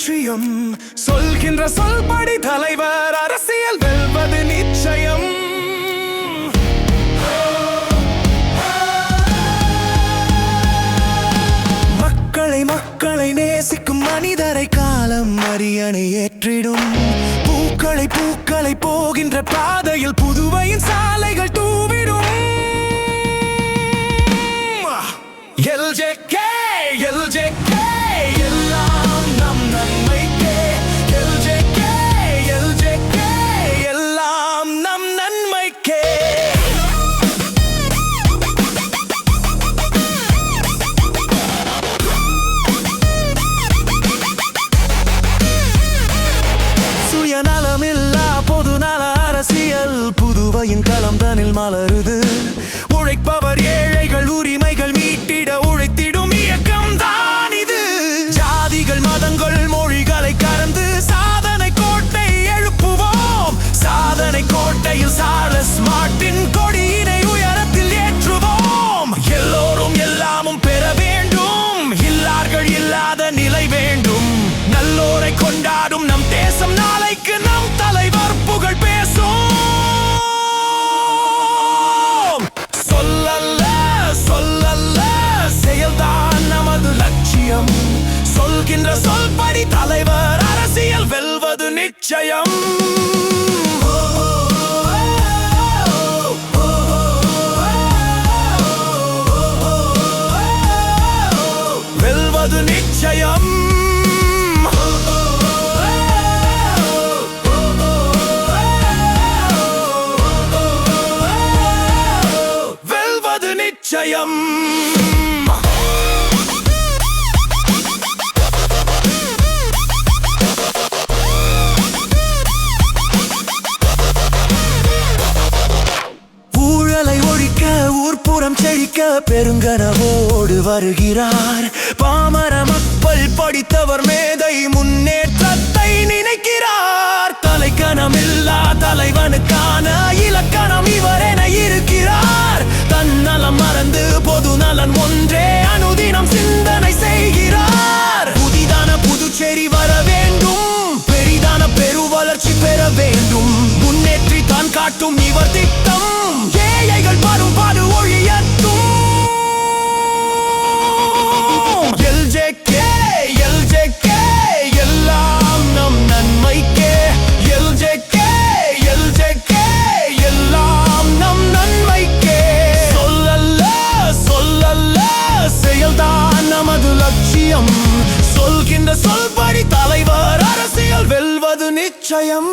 லட்சியம் சொல்கின்ற சொல்படி தலைவர் அரசியல் வெல்வது நிச்சயம். மக்களை நேசிக்கும் மனிதரை காலம் அரியணை ஏற்றிடும். பூக்களை போகின்ற பாதையில் புதுவையின் சாலைகள் தூவிடும். LJK LJK எல்லாம் நம் நன்மைக்கே. LJK LJK எல்லாம் நம் நன்மைக்கே. சுயநலமில்லா பொதுநல அரசியல் புதுவையின் களம் தனில் மலருது. உழைப்பவர் ஏழைகள் உரிமைகள் மீட்டிட உழைத்திடும் இயக்கம் தான் இது. ஜாதிகள் மதங்கள் மொழிகளை கடந்து சாதனை கோட்டை எழுப்புவோம். சாதனை கோட்டையில் சார்லஸ் மார்ட்டின் கொடியினை உயரத்தில் ஏற்றுவோம். எல்லோரும் எல்லாமும் பெற வேண்டும். இல்லார்கள் இல்லாத நிலை வேண்டும். நல்லோரை கொண்டாடும் நம் தேசம் நாளைக்கு நம் தலைவர் புகழ் பேசும். சொல்கின்ற சொல்படி தலைவர் அரசியல் வெல்வது நிச்சயம். வெல்வது நிச்சயம். வெல்வது நிச்சயம். ஊர்ப்புறம் செழிக்க பெருங்கனவோடு வருகிறார். பாமர மக்கள் படித்தவர் மேதை முன்னேற்றத்தை நினைக்கிறார். தலைக்கணமில்லா தலைவனுக்கான இலக்கணம் இவர் என இருக்கிறார். தன்னலம் மறந்து பொது நலன் ஒன்றே அனுதினம் சிந்தனை செய்கிறார். புதிதான புதுச்சேரி வர வேண்டும். பெரிதான பெரு வளர்ச்சி பெற வேண்டும். முன்னேற்றி தான் காட்டும் இவர் திட்டம் ஏழைகள் பாடு ஒழியட்டும். LJK LJK எல்லாம் நம் நன்மைக்கே. LJK LJK எல்லாம் நம் நன்மைக்கே. சொல்லல்ல செயல்தான் நமது லட்சியம். சொல்கின்ற சொல்படி தலைவர் அரசியல் வெல்வது நிச்சயம்.